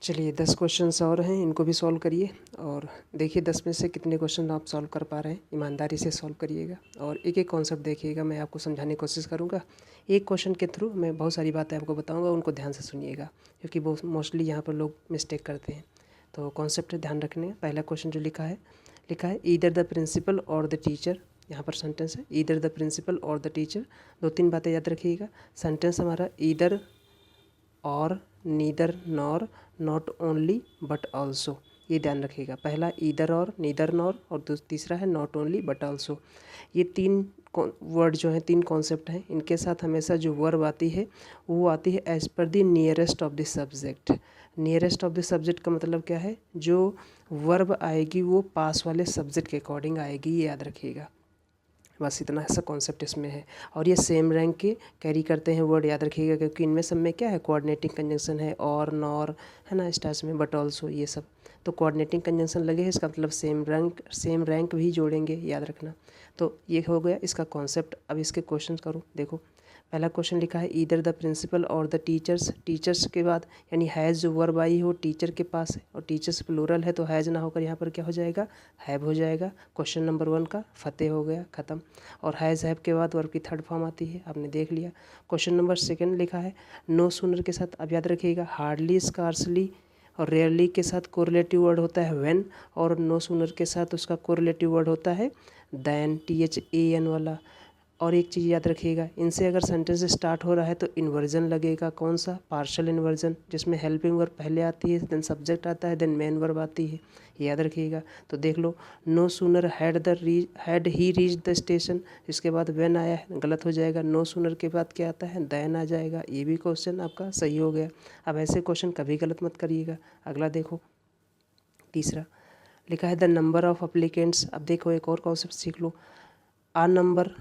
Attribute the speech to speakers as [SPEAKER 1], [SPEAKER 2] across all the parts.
[SPEAKER 1] चलिए 10 क्वेश्चंस और हैं, इनको भी सॉल्व करिए और देखिए 10 में से कितने क्वेश्चन आप सॉल्व कर पा रहे हैं। ईमानदारी से सॉल्व करिएगा और एक एक कॉन्सेप्ट देखिएगा, मैं आपको समझाने की कोशिश करूँगा। एक क्वेश्चन के थ्रू मैं बहुत सारी बातें आपको बताऊँगा, उनको ध्यान से सुनिएगा क्योंकि बहुत मोस्टली यहाँ पर लोग मिस्टेक करते हैं। तो कॉन्सेप्ट ध्यान रखने। पहला क्वेश्चन जो लिखा है ईदर द प्रिंसिपल और द टीचर। यहाँ पर सेंटेंस है ईदर द प्रिंसिपल और द टीचर। 2-3 बातें याद रखिएगा। सेंटेंस हमारा ईदर और, neither nor, not only but also, ये ध्यान रखिएगा। पहला ईदर और, नीदर नॉर और तीसरा है नॉट ओनली बट ऑल्सो। ये 3 वर्ड जो हैं, 3 कॉन्सेप्ट हैं। इनके साथ हमेशा जो वर्ब आती है वो आती है as per the nearest of the subject. Nearest of the subject का मतलब क्या है, जो वर्ब आएगी वो पास वाले सब्जेक्ट के अकॉर्डिंग आएगी, ये याद रखिएगा। बस इतना सा कॉन्सेप्ट इसमें है। और ये सेम रैंक के कैरी करते हैं वर्ड, याद रखिएगा, क्योंकि इनमें सब में क्या है, कोऑर्डिनेटिंग कंजंक्शन है, और, नॉर, है ना, स्टार्स में, बट ऑल्सो, ये सब तो कोऑर्डिनेटिंग कंजंक्शन लगे हैं, इसका मतलब सेम रैंक भी जोड़ेंगे, याद रखना। तो ये हो गया इसका कॉन्सेप्ट। अब इसके क्वेश्चन करूँ, देखो। पहला क्वेश्चन लिखा है ईदर द प्रिंसिपल और द टीचर्स। टीचर्स के बाद यानी हैज़ जो वर्ब आई हो टीचर के पास है और टीचर्स प्लूरल है तो हैज़ ना होकर यहाँ पर क्या हो जाएगा, हैव हो जाएगा। क्वेश्चन नंबर 1 का फतेह हो गया, ख़त्म। और हैज़ हैव के बाद वर्ब की थर्ड फॉर्म आती है, आपने देख लिया। क्वेश्चन नंबर 2 लिखा है नो सूनर के साथ, अब याद रखिएगा, हार्डली, स्कार्सली और रेयरली के साथ कोरिलेटिव वर्ड होता है व्हेन, और नो सूनर के साथ उसका कोरिलेटिव वर्ड होता है दैन, THAN वाला। और एक चीज़ याद रखिएगा, इनसे अगर सेंटेंस स्टार्ट हो रहा है तो इन्वर्जन लगेगा। कौन सा, पार्शियल इन्वर्जन, जिसमें हेल्पिंग वर्ब पहले आती है, देन सब्जेक्ट आता है, देन मेन वर्ब आती है, ये याद रखिएगा। तो देख लो, no sooner had he reach the station, इसके बाद व्हेन आया है, गलत हो जाएगा। नो सूनर के बाद क्या आता है, देन आ जाएगा, ये भी क्वेश्चन आपका सही हो गया। अब ऐसे क्वेश्चन कभी गलत मत करिएगा। अगला देखो, तीसरा लिखा है द नंबर ऑफ अप्लीकेंट्स। अब देखो एक और कॉन्सेप्ट सीख लो, आ नंबर,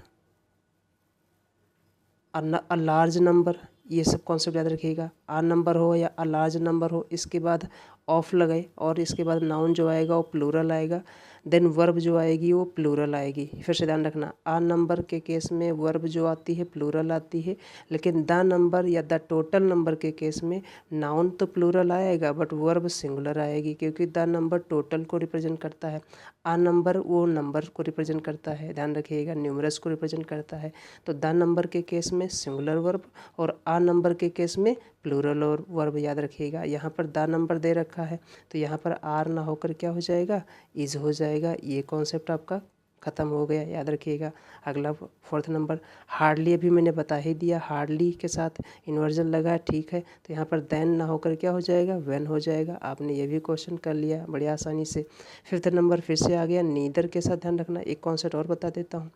[SPEAKER 1] अ लार्ज नंबर, ये सब कॉन्सेप्ट याद रखिएगा। आ नंबर हो या अ लार्ज नंबर हो, इसके बाद ऑफ लगे और इसके बाद नाउन जो आएगा वो प्लूरल आएगा, देन वर्ब जो आएगी वो प्लूरल आएगी। फिर से ध्यान रखना, आ नंबर के केस में वर्ब जो आती है प्लूरल आती है, लेकिन द नंबर या द टोटल नंबर के केस में नाउन तो प्लूरल आएगा बट वर्ब सिंगुलर आएगी, क्योंकि द नंबर टोटल को रिप्रेजेंट करता है, आ नंबर वो नंबर को रिप्रेजेंट करता है, ध्यान रखिएगा, न्यूमरस को रिप्रेजेंट करता है। तो द नंबर के केस में सिंगुलर वर्ब और आ नंबर के केस में प्लूरल और वर्ब, याद रखिएगा। यहाँ पर द नंबर दे रखा है तो यहाँ पर आर ना होकर क्या हो जाएगा, इज हो जाएगा। ये कॉन्सेप्ट आपका ख़त्म हो गया, याद रखिएगा। अगला 4th नंबर, हार्डली अभी मैंने बता ही दिया, हार्डली के साथ इन्वर्जन लगा है, ठीक है, तो यहाँ पर देन ना होकर क्या हो जाएगा, व्हेन हो जाएगा। आपने ये भी क्वेश्चन कर लिया बड़ी आसानी से। 5th नंबर फिर से आ गया, नीदर के साथ, ध्यान रखना। एक कॉन्सेप्ट और बता देता हूँ,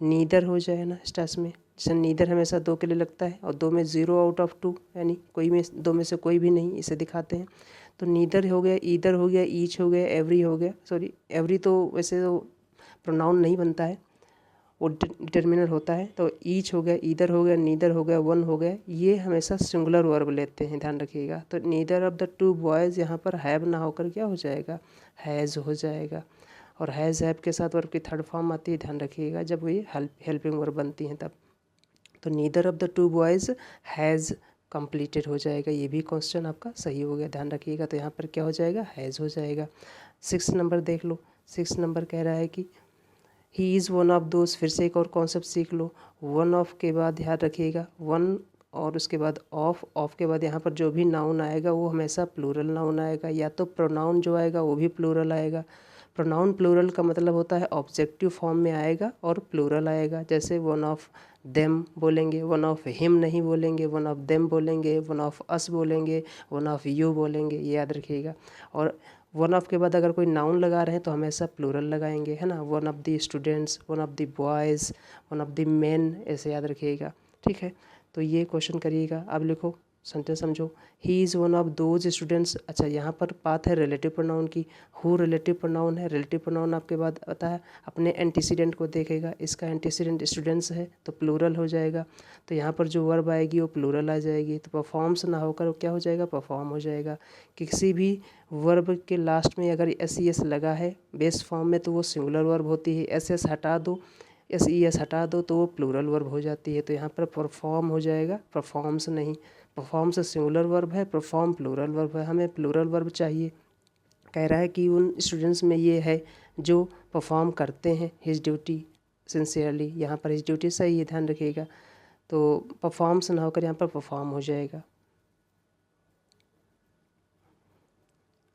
[SPEAKER 1] नीदर हो जाए ना स्टार्स में, जैसे नीदर हमेशा 2 के लिए लगता है और 2 में 0 आउट ऑफ 2, यानी कोई में 2 में से कोई भी नहीं, इसे दिखाते हैं। तो नीदर हो गया, ईदर हो गया, ईच हो गया, एवरी हो गया, सॉरी एवरी तो वैसे तो प्रोनाउन नहीं बनता है, वो डिटर्मिनर होता है। तो ईच हो गया, ईदर हो गया, नीदर हो गया, वन हो गया, ये हमेशा सिंगुलर वर्ब लेते हैं, ध्यान रखिएगा। तो नीदर ऑफ द 2 बॉयज़, यहाँ पर हैव ना होकर क्या हो जाएगा, हैज़ हो जाएगा। और हैज़ हैव के साथ वर्ब की थर्ड फॉर्म आती है, ध्यान रखिएगा, जब ये हेल्पिंग वर्ब बनती हैं तब। तो neither of the 2 boys has completed हो जाएगा, ये भी क्वेश्चन आपका सही हो गया, ध्यान रखिएगा। तो यहाँ पर क्या हो जाएगा, हैज़ हो जाएगा। 6 नंबर देख लो, 6 नंबर कह रहा है कि he is one of those. फिर से एक और कॉन्सेप्ट सीख लो, वन ऑफ के बाद ध्यान रखिएगा वन और उसके बाद ऑफ के बाद यहाँ पर जो भी नाउन आएगा वो हमेशा प्लूरल नाउन आएगा, या तो प्रोनाउन जो आएगा वो भी प्लूरल आएगा। प्रोनाउन प्लूरल का मतलब होता है ऑब्जेक्टिव फॉर्म में आएगा और प्लूरल आएगा, जैसे वन ऑफ देम बोलेंगे, वन ऑफ हिम नहीं बोलेंगे, वन ऑफ देम बोलेंगे, वन ऑफ अस बोलेंगे, वन ऑफ यू बोलेंगे, ये याद रखिएगा। और वन ऑफ के बाद अगर कोई नाउन लगा रहे हैं तो हमेशा प्लूरल लगाएंगे, है ना, one of the students, one of the boys, one of the main, ऐसे याद रखिएगा, ठीक है। तो ये क्वेश्चन करिएगा। अब लिखो, सेंटेंस समझो, he is one of those students. अच्छा, यहाँ पर बात है रिलेटिव प्रोनाउन की, हु रिलेटिव प्रोनाउन है। रिलेटिव प्रोनाउन आपके बाद आता है अपने एंटीसीडेंट को देखेगा, इसका एंटीसीडेंट स्टूडेंट्स है तो प्लूरल हो जाएगा। तो यहाँ पर जो वर्ब आएगी वो प्लूरल आ जाएगी, तो परफॉर्म्स ना होकर क्या हो जाएगा, परफॉर्म हो जाएगा। किसी भी वर्ब के लास्ट में अगर एस लगा है बेस फॉर्म में तो वो सिंगुलर वर्ब होती है, एस हटा दो, एस हटा दो तो वो प्लूरल वर्ब हो जाती है। तो यहाँ पर परफॉर्म हो जाएगा, परफॉर्म्स नहीं, परफॉर्म्स सिंगुलर वर्ब है, परफॉर्म प्लूरल वर्ब है, हमें प्लूरल वर्ब चाहिए। कह रहा है कि उन स्टूडेंट्स में ये है जो परफॉर्म करते हैं हिज ड्यूटी सिंसियरली। यहाँ पर हिज ड्यूटी सही है, ध्यान रखिएगा। तो परफॉर्म्स ना होकर यहाँ पर परफॉर्म हो जाएगा।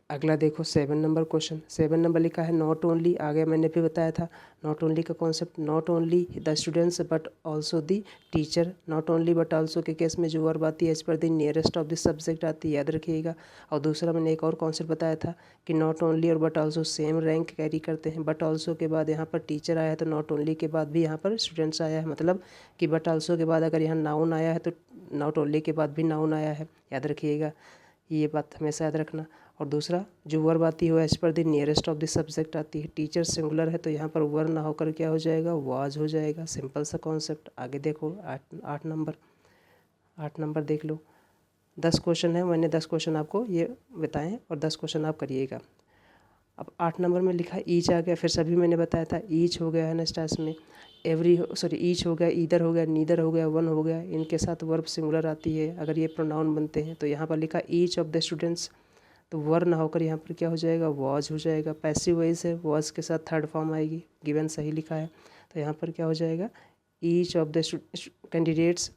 [SPEAKER 1] अगला देखो 7 नंबर क्वेश्चन। 7 नंबर लिखा है नॉट ओनली। आगे मैंने भी बताया था नॉट ओनली का concept. Not only the students but also the teacher. Not only but also के केस में जो वर्ब आती है as per the nearest of the subject आती है, याद रखिएगा। और दूसरा मैंने एक और कॉन्सेप्ट बताया था कि नॉट ओनली और but also same rank carry करते हैं। बट ऑल्सो के बाद यहाँ पर टीचर आया है तो नॉट ओनली के बाद भी यहाँ पर स्टूडेंट्स आया है, मतलब कि बट ऑल्सो के बाद अगर यहाँ नाउन आया है तो नॉट ओनली के बाद भी नाउन आया है, याद रखिएगा। ये बात हमेशा याद रखना। और दूसरा जो वर्ब आती है वो as per the nearest of the subject आती है। टीचर सिंगुलर है तो यहाँ पर वर ना होकर क्या हो जाएगा, वाज हो जाएगा। सिंपल सा कॉन्सेप्ट। आगे देखो 8 नंबर। 8 नंबर देख लो। 10 क्वेश्चन है, मैंने 10 क्वेश्चन आपको ये बताएं और 10 क्वेश्चन आप करिएगा। अब 8 नंबर में लिखा ईच आ गया, फिर सभी मैंने बताया था ईच हो गया है ना स्टार्स में। ईच हो गया, ईदर हो गया, नीदर हो गया, वन हो गया। इनके साथ वर्ब सिंगुलर आती है अगर ये प्रोनाउन बनते हैं। तो यहाँ पर लिखा ईच ऑफ द स्टूडेंट्स, तो वर ना होकर यहाँ पर क्या हो जाएगा, वॉज हो जाएगा। पैसिव वॉइस है, वॉज के साथ थर्ड फॉर्म आएगी। गिवन सही लिखा है तो यहाँ पर क्या हो जाएगा, each of the candidates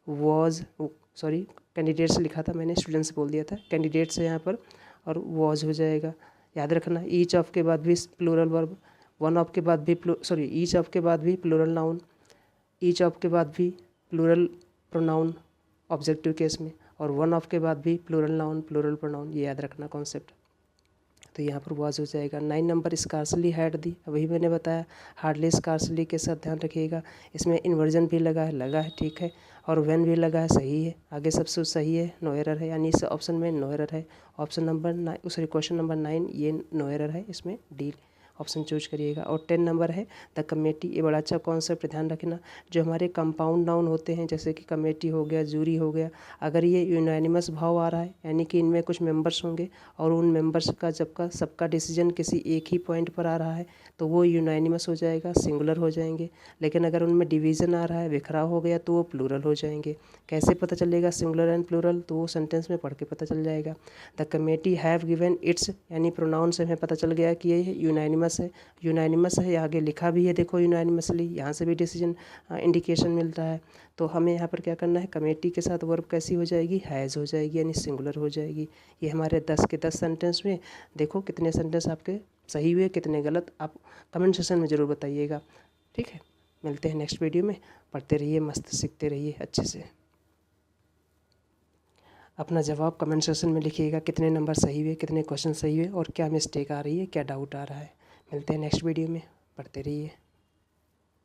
[SPEAKER 1] was, candidates लिखा था मैंने, स्टूडेंट्स बोल दिया था। कैंडिडेट्स है यहाँ पर और वॉज हो जाएगा। याद रखना ईच ऑफ के बाद भी प्लूरल वर्ब, वन ऑफ के बाद भी ईच ऑफ के बाद भी प्लूरल नाउन, ईच ऑफ के बाद भी प्लूरल प्रोनाउन ऑब्जेक्टिव केस में, और वन ऑफ के बाद भी प्लूरल नाउन प्लूरल प्रोनाउन। ये याद रखना कॉन्सेप्ट। तो यहाँ पर वाज हो जाएगा। 9 नंबर स्कार्सली हैड दी, वही मैंने बताया हार्डली स्कार्सली के साथ ध्यान रखिएगा। इसमें इन्वर्जन भी लगा है ठीक है, और व्हेन भी लगा है, सही है। आगे सब कुछ सही है, नो एरर है, यानी इस ऑप्शन में नो एरर है। ऑप्शन नंबर क्वेश्चन नंबर 9 ये नो एरर है, इसमें डी ऑप्शन चूज करिएगा। और 10 नंबर है द कमेटी। ये बड़ा अच्छा कॉन्सेप्ट, ध्यान रखना। जो हमारे कंपाउंड नाउन होते हैं जैसे कि कमेटी हो गया, जूरी हो गया, अगर ये यूनानिमस भाव आ रहा है यानी कि इनमें कुछ मेंबर्स होंगे और उन मेंबर्स का सबका डिसीजन किसी एक ही पॉइंट पर आ रहा है तो वो यूनानिमस हो जाएगा, सिंगुलर हो जाएंगे। लेकिन अगर उनमें डिवीज़न आ रहा है, बिखराव हो गया, तो वो प्लूरल हो जाएंगे। कैसे पता चलेगा सिंगुलर एंड प्लूरल, तो वो सेंटेंस में पढ़ के पता चल जाएगा। The committee have given it's, यानी प्रोनाउन से हमें पता चल गया कि ये यूनानिमस है। यूनानिमस है, आगे लिखा भी है देखो यूनानिमसली, यहाँ से भी डिसीजन इंडिकेशन मिलता है। तो हमें यहाँ पर क्या करना है, कमेटी के साथ वर्ब कैसी हो जाएगी, हैज़ हो जाएगी, यानी सिंगुलर हो जाएगी। ये हमारे 10 के 10 सेंटेंस में। देखो कितने सेंटेंस आपके सही हुए, कितने गलत, आप कमेंट सेक्शन में ज़रूर बताइएगा। ठीक है, मिलते हैं नेक्स्ट वीडियो में। पढ़ते रहिए, मस्त सीखते रहिए अच्छे से। अपना जवाब कमेंट सेक्शन में लिखिएगा, कितने नंबर सही हुए, कितने क्वेश्चन सही हुए और क्या मिस्टेक आ रही है, क्या डाउट आ रहा है। मिलते हैं नेक्स्ट वीडियो में, पढ़ते रहिए।